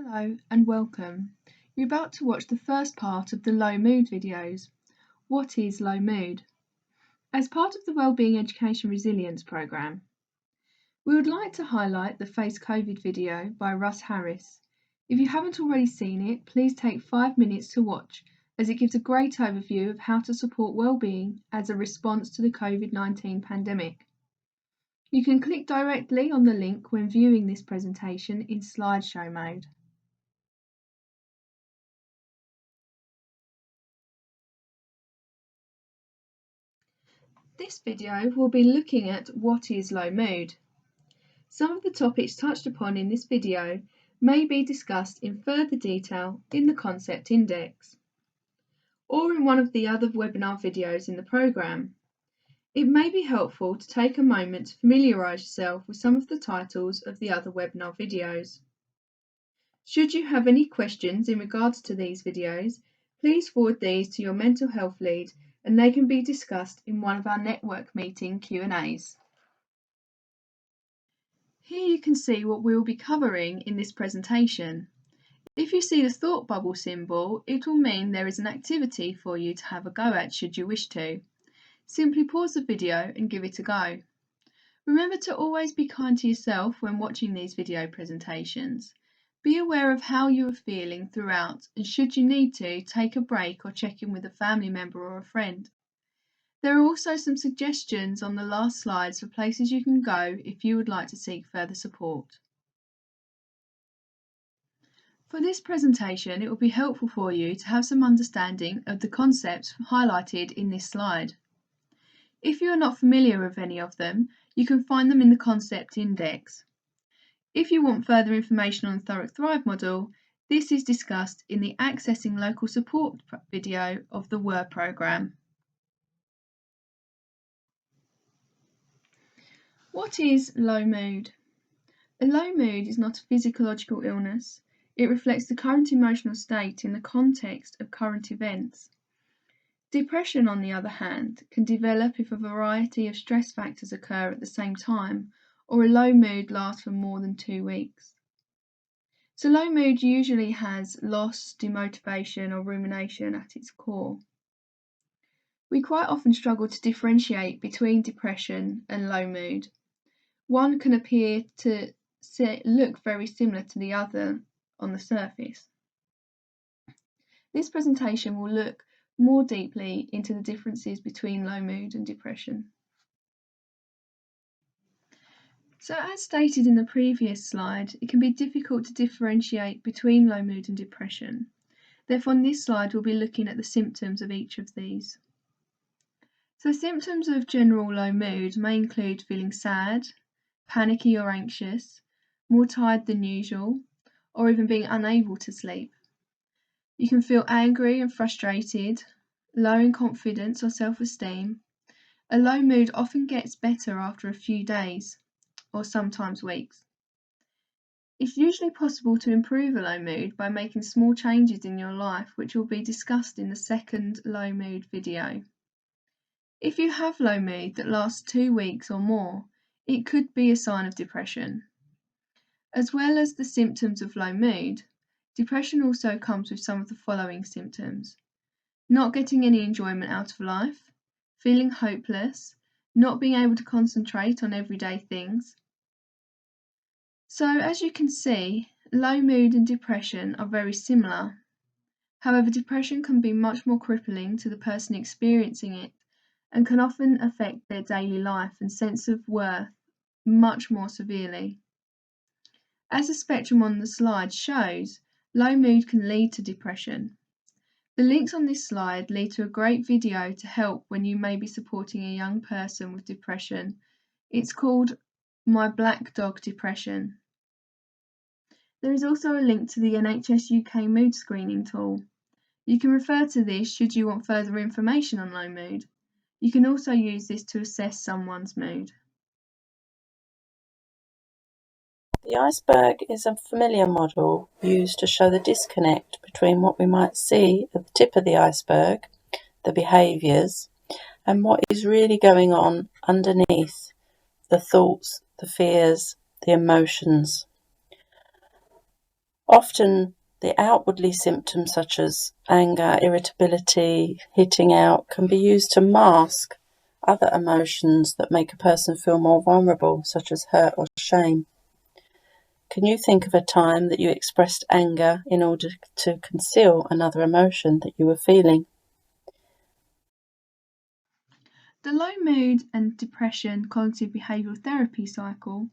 Hello and welcome. You're about to watch the first part of the low mood videos. What is low mood? As part of the Wellbeing Education Resilience programme, we would like to highlight the Face COVID video by Russ Harris. If you haven't already seen it, please take 5 minutes to watch, as it gives a great overview of how to support wellbeing as a response to the COVID-19 pandemic. You can click directly on the link when viewing this presentation in slideshow mode. This video will be looking at what is low mood. Some of the topics touched upon in this video may be discussed in further detail in the concept index or in one of the other webinar videos in the programme. It may be helpful to take a moment to familiarise yourself with some of the titles of the other webinar videos. Should you have any questions in regards to these videos, please forward these to your mental health lead and they can be discussed in one of our network meeting Q&As. Here you can see what we will be covering in this presentation. If you see the thought bubble symbol, it will mean there is an activity for you to have a go at should you wish to. Simply pause the video and give it a go. Remember to always be kind to yourself when watching these video presentations. Be aware of how you are feeling throughout, and should you need to, take a break or check in with a family member or a friend. There are also some suggestions on the last slides for places you can go if you would like to seek further support. For this presentation, it will be helpful for you to have some understanding of the concepts highlighted in this slide. If you are not familiar with any of them, you can find them in the concept index. If you want further information on the Thurrock Thrive model, this is discussed in the Accessing Local Support video of the WER programme. What is low mood? A low mood is not a physiological illness. It reflects the current emotional state in the context of current events. Depression, on the other hand, can develop if a variety of stress factors occur at the same time, or a low mood lasts for more than 2 weeks. So low mood usually has loss, demotivation, or rumination at its core. We quite often struggle to differentiate between depression and low mood. One can appear to look very similar to the other on the surface. This presentation will look more deeply into the differences between low mood and depression. So as stated in the previous slide, it can be difficult to differentiate between low mood and depression. Therefore, on this slide, we'll be looking at the symptoms of each of these. So symptoms of general low mood may include feeling sad, panicky or anxious, more tired than usual, or even being unable to sleep. You can feel angry and frustrated, low in confidence or self-esteem. A low mood often gets better after a few days, or sometimes weeks. It's usually possible to improve a low mood by making small changes in your life, which will be discussed in the second low mood video. If you have low mood that lasts 2 weeks or more, it could be a sign of depression. As well as the symptoms of low mood, depression also comes with some of the following symptoms: not getting any enjoyment out of life, feeling hopeless, not being able to concentrate on everyday things. So as you can see, low mood and depression are very similar. However, depression can be much more crippling to the person experiencing it and can often affect their daily life and sense of worth much more severely. As the spectrum on the slide shows, low mood can lead to depression. The links on this slide lead to a great video to help when you may be supporting a young person with depression. It's called My Black Dog Depression. There is also a link to the NHS UK mood screening tool. You can refer to this should you want further information on low mood. You can also use this to assess someone's mood. The iceberg is a familiar model used to show the disconnect between what we might see at the tip of the iceberg, the behaviours, and what is really going on underneath, the thoughts, the fears, the emotions. Often the outwardly symptoms such as anger, irritability, hitting out can be used to mask other emotions that make a person feel more vulnerable, such as hurt or shame. Can you think of a time that you expressed anger in order to conceal another emotion that you were feeling? The low mood and depression cognitive behavioural therapy cycle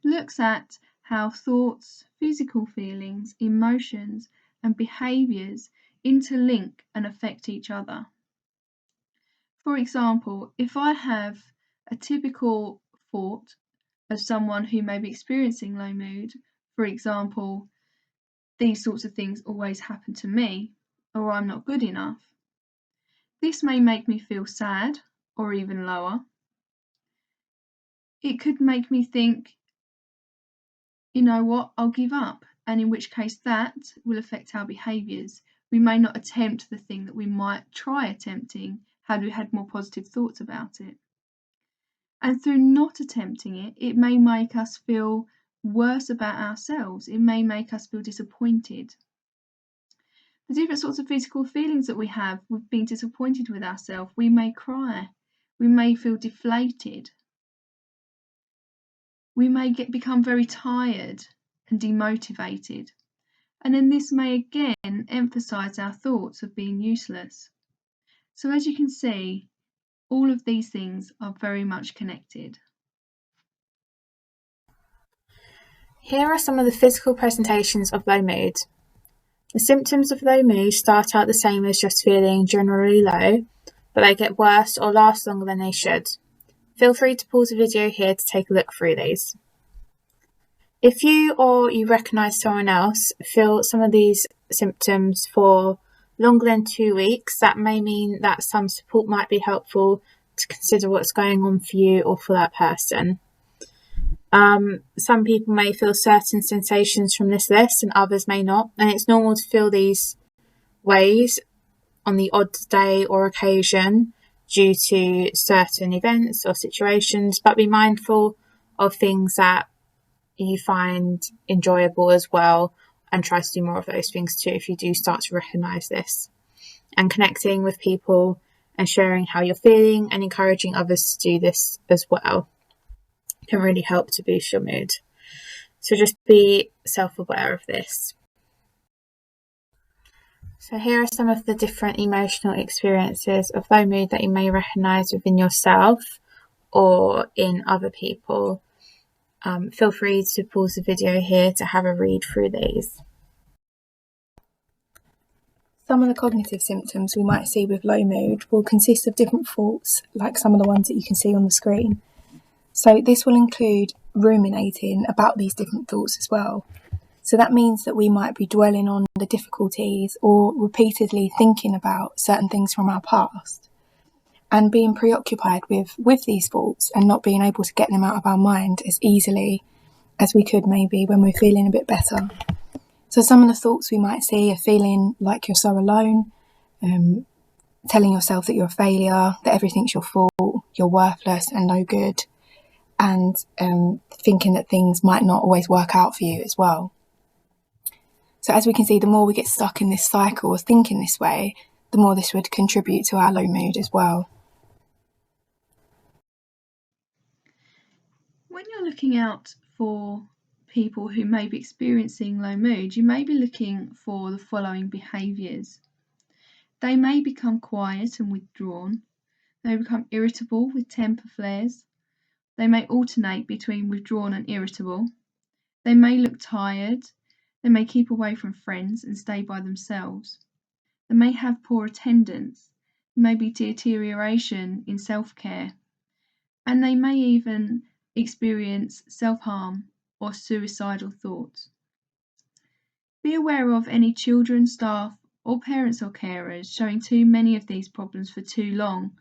looks at how thoughts, physical feelings, emotions, and behaviours interlink and affect each other. For example, if I have a typical thought of someone who may be experiencing low mood, for example, these sorts of things always happen to me, or I'm not good enough, this may make me feel sad or even lower. It could make me think, you know what, I'll give up, and in which case that will affect our behaviours. We may not attempt the thing that we might try attempting had we had more positive thoughts about it. And through not attempting it, it may make us feel worse about ourselves. It may make us feel disappointed. The different sorts of physical feelings that we have with being disappointed with ourselves, we may cry, we may feel deflated, we may become very tired and demotivated. And then this may again emphasize our thoughts of being useless. So as you can see, all of these things are very much connected. Here are some of the physical presentations of low mood. The symptoms of low mood start out the same as just feeling generally low, but they get worse or last longer than they should. Feel free to pause the video here to take a look through these. If you or you recognise someone else feel some of these symptoms for longer than 2 weeks, that may mean that some support might be helpful to consider what's going on for you or for that person. Some people may feel certain sensations from this list and others may not, and it's normal to feel these ways on the odd day or occasion due to certain events or situations, but be mindful of things that you find enjoyable as well and try to do more of those things too if you do start to recognise this. And connecting with people and sharing how you're feeling and encouraging others to do this as well can really help to boost your mood. So just be self-aware of this. So here are some of the different emotional experiences of low mood that you may recognise within yourself or in other people. Feel free to pause the video here to have a read through these. Some of the cognitive symptoms we might see with low mood will consist of different thoughts, like some of the ones that you can see on the screen. So this will include ruminating about these different thoughts as well. So that means that we might be dwelling on the difficulties or repeatedly thinking about certain things from our past and being preoccupied with these thoughts and not being able to get them out of our mind as easily as we could maybe when we're feeling a bit better. So some of the thoughts we might see are feeling like you're so alone, telling yourself that you're a failure, that everything's your fault, you're worthless and no good, and thinking that things might not always work out for you as well. So as we can see, the more we get stuck in this cycle of thinking this way, the more this would contribute to our low mood as well. When you're looking out for people who may be experiencing low mood, you may be looking for the following behaviours. They may become quiet and withdrawn. They become irritable with temper flares. They may alternate between withdrawn and irritable. They may look tired. They may keep away from friends and stay by themselves. They may have poor attendance. There may be deterioration in self-care. And they may even experience self-harm or suicidal thoughts. Be aware of any children, staff, or parents or carers showing too many of these problems for too long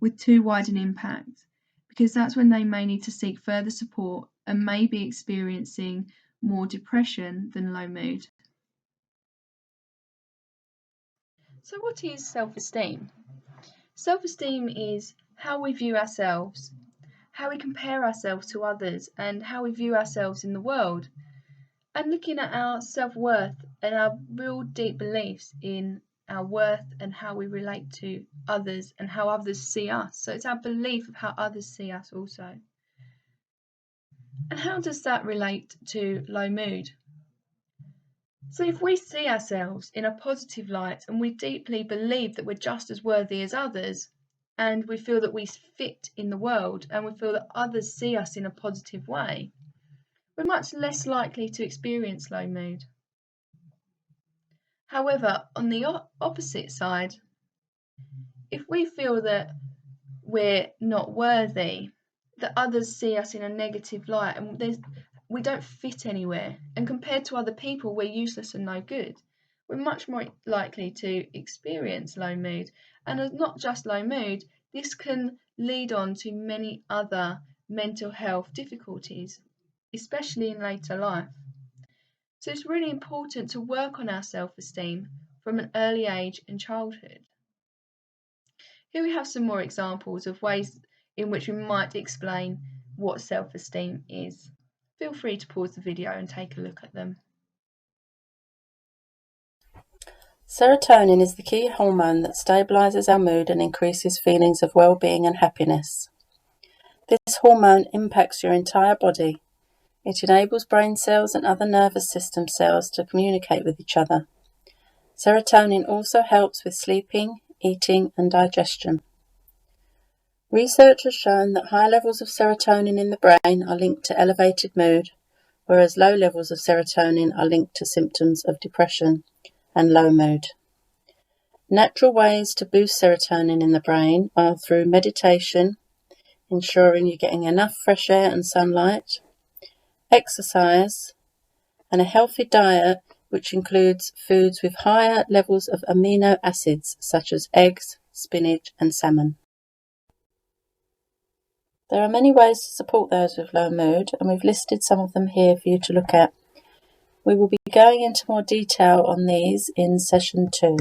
with too wide an impact, because that's when they may need to seek further support and may be experiencing more depression than low mood. So what is self-esteem? Self-esteem is how we view ourselves, how we compare ourselves to others, and how we view ourselves in the world. and looking at our self-worth and our real deep beliefs in our worth and how we relate to others and how others see us. So it's our belief of how others see us also. And how does that relate to low mood? So if we see ourselves in a positive light and we deeply believe that we're just as worthy as others, and we feel that we fit in the world, and we feel that others see us in a positive way, we're much less likely to experience low mood. However, on the opposite side, if we feel that we're not worthy, that others see us in a negative light, and we don't fit anywhere, and compared to other people, we're useless and no good, we're much more likely to experience low mood. And not just low mood, this can lead on to many other mental health difficulties, especially in later life. So it's really important to work on our self-esteem from an early age in childhood. Here we have some more examples of ways in which we might explain what self-esteem is. Feel free to pause the video and take a look at them. Serotonin is the key hormone that stabilizes our mood and increases feelings of well-being and happiness. This hormone impacts your entire body. It enables brain cells and other nervous system cells to communicate with each other. Serotonin also helps with sleeping, eating, and digestion. Research has shown that high levels of serotonin in the brain are linked to elevated mood, whereas low levels of serotonin are linked to symptoms of depression and low mood. Natural ways to boost serotonin in the brain are through meditation, ensuring you're getting enough fresh air and sunlight, exercise, and a healthy diet, which includes foods with higher levels of amino acids such as eggs, spinach, and salmon. There are many ways to support those with low mood, and we've listed some of them here for you to look at. We will be going into more detail on these in session 2.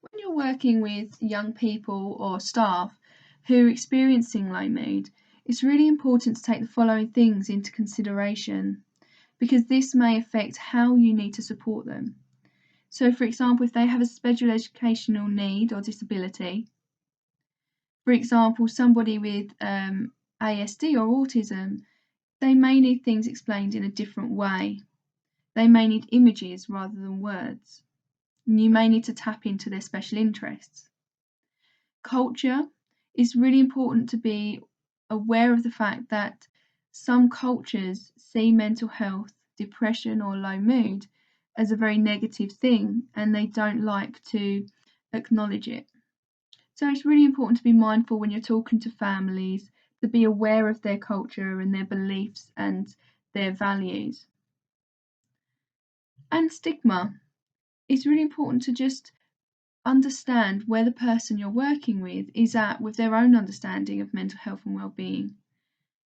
When you're working with young people or staff who are experiencing low mood, it's really important to take the following things into consideration, because this may affect how you need to support them. So, for example, if they have a special educational need or disability, for example, somebody with ASD or autism, they may need things explained in a different way. They may need images rather than words. And you may need to tap into their special interests. Culture is really important to be aware of the fact that some cultures see mental health, depression, or low mood as a very negative thing, and they don't like to acknowledge it. So it's really important to be mindful when you're talking to families, to be aware of their culture and their beliefs and their values. And stigma. It's really important to just understand where the person you're working with is at with their own understanding of mental health and well-being,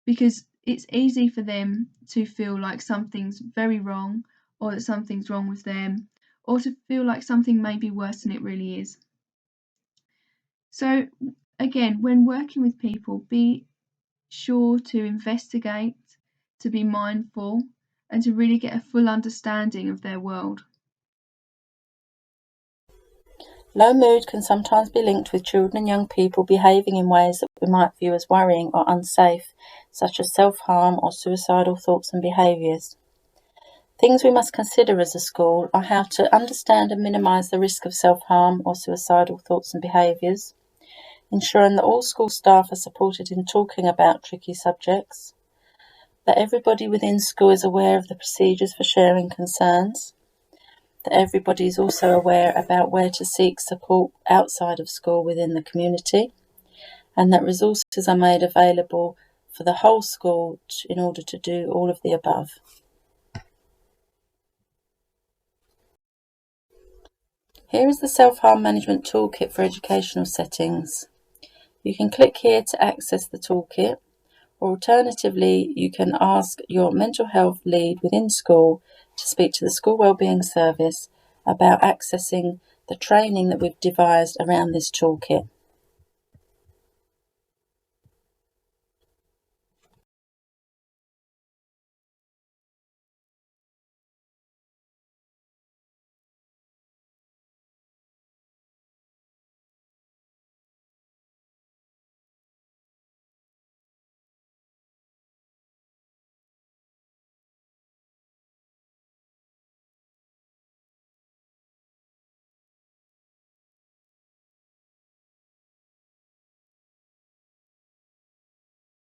because it's easy for them to feel like something's very wrong, or that something's wrong with them, or to feel like something may be worse than it really is. So again, when working with people, be sure to investigate, to be mindful, and to really get a full understanding of their world. Low mood can sometimes be linked with children and young people behaving in ways that we might view as worrying or unsafe, such as self-harm or suicidal thoughts and behaviours. Things we must consider as a school are how to understand and minimise the risk of self-harm or suicidal thoughts and behaviours, ensuring that all school staff are supported in talking about tricky subjects, that everybody within school is aware of the procedures for sharing concerns, that everybody is also aware about where to seek support outside of school within the community, and that resources are made available for the whole school in order to do all of the above. Here is the Self-Harm Management Toolkit for educational settings. You can click here to access the toolkit, or alternatively you can ask your mental health lead within school to speak to the School Wellbeing Service about accessing the training that we've devised around this toolkit.